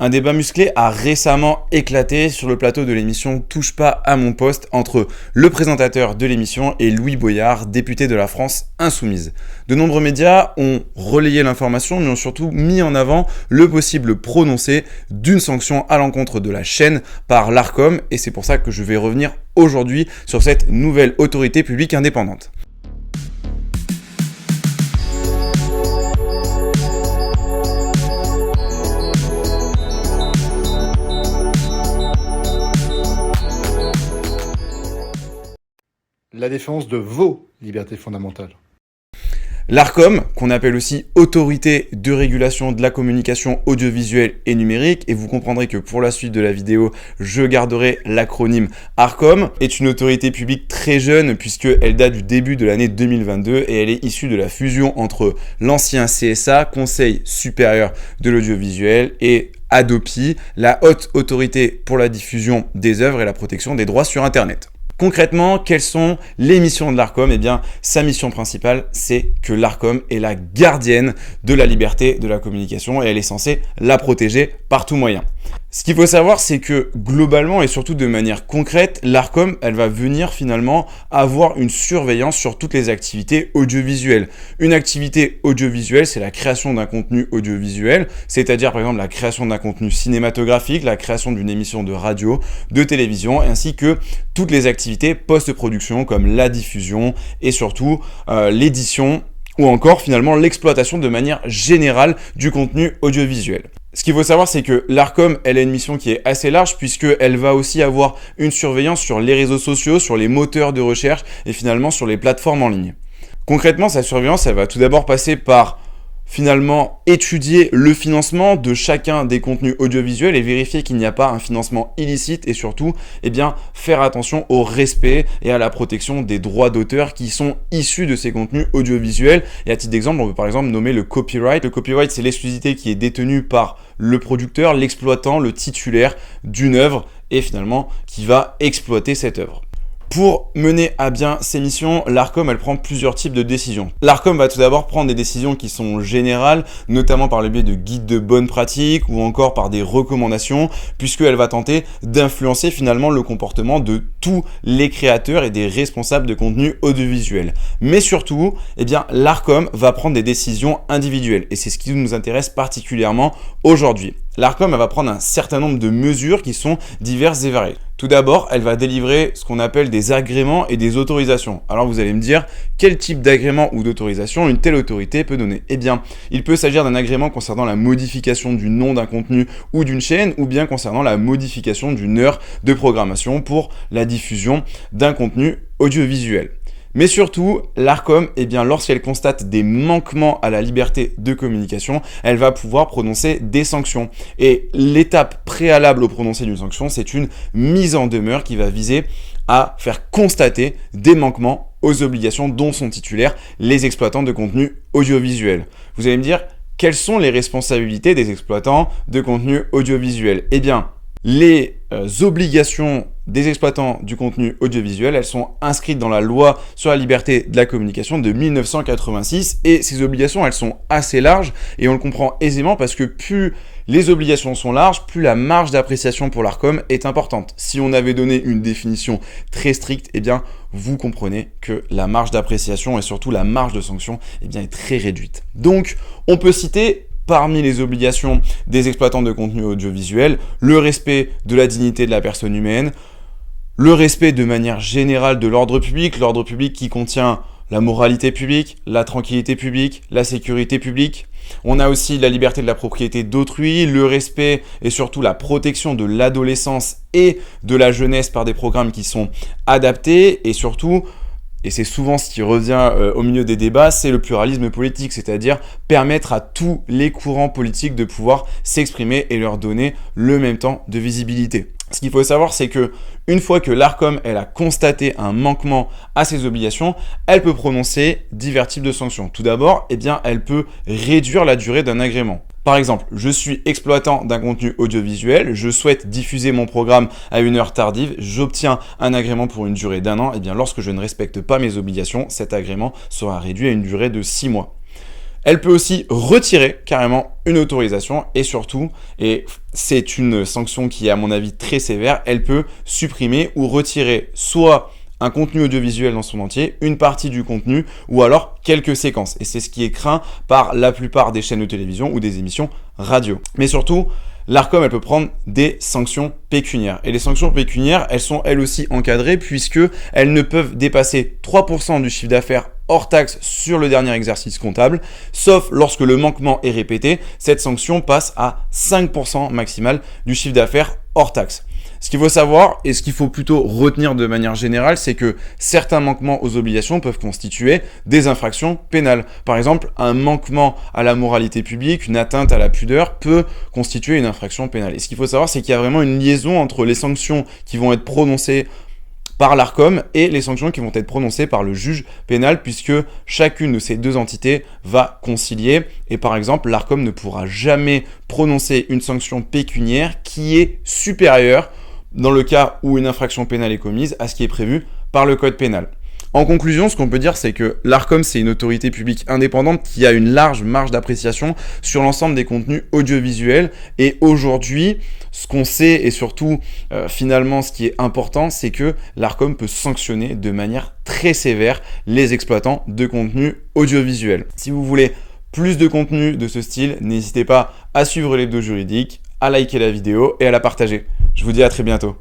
Un débat musclé a récemment éclaté sur le plateau de l'émission Touche pas à mon poste entre le présentateur de l'émission et Louis Boyard, député de la France Insoumise. De nombreux médias ont relayé l'information mais ont surtout mis en avant le possible prononcé d'une sanction à l'encontre de la chaîne par l'Arcom et c'est pour ça que je vais revenir aujourd'hui sur cette nouvelle autorité publique indépendante. La défense de vos libertés fondamentales. L'Arcom, qu'on appelle aussi Autorité de régulation de la communication audiovisuelle et numérique, et vous comprendrez que pour la suite de la vidéo, je garderai l'acronyme Arcom, est une autorité publique très jeune puisqu'elle date du début de l'année 2022 et elle est issue de la fusion entre l'ancien CSA, Conseil supérieur de l'audiovisuel, et Hadopi, la haute autorité pour la diffusion des œuvres et la protection des droits sur Internet. Concrètement, quelles sont les missions de l'Arcom ? Eh bien, sa mission principale, c'est que l'Arcom est la gardienne de la liberté de la communication et elle est censée la protéger par tout moyen. Ce qu'il faut savoir, c'est que globalement et surtout de manière concrète, l'Arcom, elle va venir finalement avoir une surveillance sur toutes les activités audiovisuelles. Une activité audiovisuelle, c'est la création d'un contenu audiovisuel, c'est-à-dire par exemple la création d'un contenu cinématographique, la création d'une émission de radio, de télévision, ainsi que toutes les activités post-production comme la diffusion et surtout l'édition ou encore finalement l'exploitation de manière générale du contenu audiovisuel. Ce qu'il faut savoir, c'est que l'Arcom, elle a une mission qui est assez large puisqu'elle va aussi avoir une surveillance sur les réseaux sociaux, sur les moteurs de recherche et finalement sur les plateformes en ligne. Concrètement, sa surveillance, elle va tout d'abord passer par finalement étudier le financement de chacun des contenus audiovisuels et vérifier qu'il n'y a pas un financement illicite et surtout faire attention au respect et à la protection des droits d'auteur qui sont issus de ces contenus audiovisuels. Et à titre d'exemple, on peut par exemple nommer le copyright. Le copyright, c'est l'exclusivité qui est détenue par le producteur, l'exploitant, le titulaire d'une œuvre et finalement qui va exploiter cette œuvre. Pour mener à bien ces missions, l'Arcom, elle prend plusieurs types de décisions. L'Arcom va tout d'abord prendre des décisions qui sont générales, notamment par le biais de guides de bonnes pratiques ou encore par des recommandations, puisqu'elle va tenter d'influencer finalement le comportement de tous les créateurs et des responsables de contenu audiovisuel. Mais surtout, l'Arcom va prendre des décisions individuelles et c'est ce qui nous intéresse particulièrement aujourd'hui. L'Arcom, elle va prendre un certain nombre de mesures qui sont diverses et variées. Tout d'abord, elle va délivrer ce qu'on appelle des agréments et des autorisations. Alors vous allez me dire, quel type d'agrément ou d'autorisation une telle autorité peut donner ? Eh bien, il peut s'agir d'un agrément concernant la modification du nom d'un contenu ou d'une chaîne, ou bien concernant la modification d'une heure de programmation pour la diffusion d'un contenu audiovisuel. Mais surtout, l'Arcom, lorsqu'elle constate des manquements à la liberté de communication, elle va pouvoir prononcer des sanctions. Et l'étape préalable au prononcé d'une sanction, c'est une mise en demeure qui va viser à faire constater des manquements aux obligations dont sont titulaires les exploitants de contenu audiovisuel. Vous allez me dire, quelles sont les responsabilités des exploitants de contenu audiovisuel ? Eh bien, les obligations des exploitants du contenu audiovisuel, elles sont inscrites dans la loi sur la liberté de la communication de 1986 et ces obligations, elles sont assez larges et on le comprend aisément parce que plus les obligations sont larges, plus la marge d'appréciation pour l'Arcom est importante. Si on avait donné une définition très stricte, vous comprenez que la marge d'appréciation et surtout la marge de sanction est très réduite. Donc, on peut citer parmi les obligations des exploitants de contenu audiovisuel, le respect de la dignité de la personne humaine, le respect de manière générale de l'ordre public qui contient la moralité publique, la tranquillité publique, la sécurité publique. On a aussi la liberté de la propriété d'autrui, le respect et surtout la protection de l'adolescence et de la jeunesse par des programmes qui sont adaptés et surtout, et c'est souvent ce qui revient au milieu des débats, c'est le pluralisme politique, c'est-à-dire permettre à tous les courants politiques de pouvoir s'exprimer et leur donner le même temps de visibilité. Ce qu'il faut savoir, c'est que une fois que l'Arcom elle a constaté un manquement à ses obligations, elle peut prononcer divers types de sanctions. Tout d'abord, elle peut réduire la durée d'un agrément. Par exemple, je suis exploitant d'un contenu audiovisuel, je souhaite diffuser mon programme à une heure tardive, j'obtiens un agrément pour une durée d'1 an, lorsque je ne respecte pas mes obligations, cet agrément sera réduit à une durée de 6 mois. Elle peut aussi retirer carrément une autorisation et surtout, et c'est une sanction qui est à mon avis très sévère, elle peut supprimer ou retirer soit un contenu audiovisuel dans son entier, une partie du contenu ou alors quelques séquences. Et c'est ce qui est craint par la plupart des chaînes de télévision ou des émissions radio. Mais surtout, l'Arcom, elle peut prendre des sanctions pécuniaires. Et les sanctions pécuniaires, elles sont elles aussi encadrées puisque elles ne peuvent dépasser 3% du chiffre d'affaires hors taxe sur le dernier exercice comptable, sauf lorsque le manquement est répété. Cette sanction passe à 5% maximal du chiffre d'affaires hors taxe. Ce qu'il faut savoir et ce qu'il faut plutôt retenir de manière générale, c'est que certains manquements aux obligations peuvent constituer des infractions pénales. Par exemple, un manquement à la moralité publique, une atteinte à la pudeur peut constituer une infraction pénale. Et ce qu'il faut savoir, c'est qu'il y a vraiment une liaison entre les sanctions qui vont être prononcées par l'Arcom et les sanctions qui vont être prononcées par le juge pénal puisque chacune de ces deux entités va concilier et par exemple l'Arcom ne pourra jamais prononcer une sanction pécuniaire qui est supérieure dans le cas où une infraction pénale est commise à ce qui est prévu par le code pénal. En conclusion, ce qu'on peut dire, c'est que l'Arcom, c'est une autorité publique indépendante qui a une large marge d'appréciation sur l'ensemble des contenus audiovisuels. Et aujourd'hui, ce qu'on sait et surtout, finalement, ce qui est important, c'est que l'Arcom peut sanctionner de manière très sévère les exploitants de contenus audiovisuels. Si vous voulez plus de contenu de ce style, n'hésitez pas à suivre l'hebdo juridique, à liker la vidéo et à la partager. Je vous dis à très bientôt.